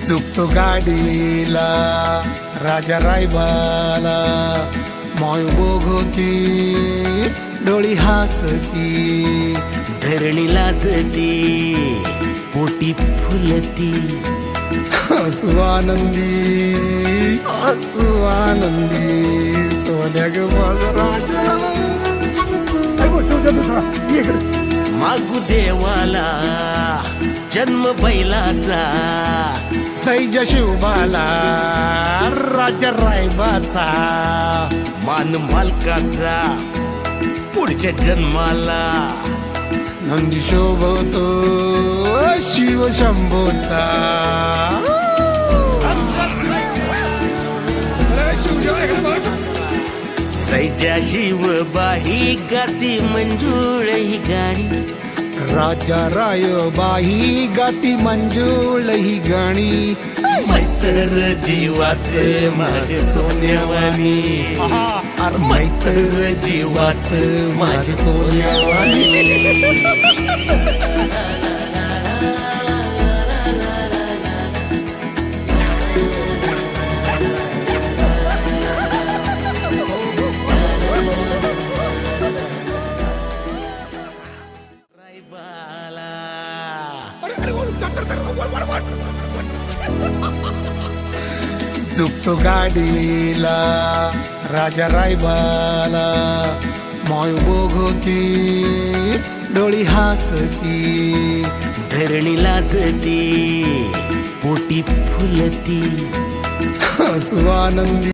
चुकतो गाडीला राजा रायबाला माय बघती डोळी हासती धरणी लाजती पोटी फुलती हसू आनंदी सोन्या ग माझा राजा मागू देवाला जन्म बैलाचा सैज शिवबाला राजा रायबाचा मान मालकाचा पुढच्या जन्माला नंदी शोभतो शिव शंभोचा सैजा शिव बाही गाती मंजूळ ही गाणी राजा रायबाही गाती मंजूळ ही गाणी मैत्र जीवाचे माझे सोन्यावानी मैत्र जीवाचे माझे सोन्यावानी चुकतो गाडीला राजा रायबाला माय बघती डोळी हासती धरणी लाजती पोटी फुलती हसू आनंदी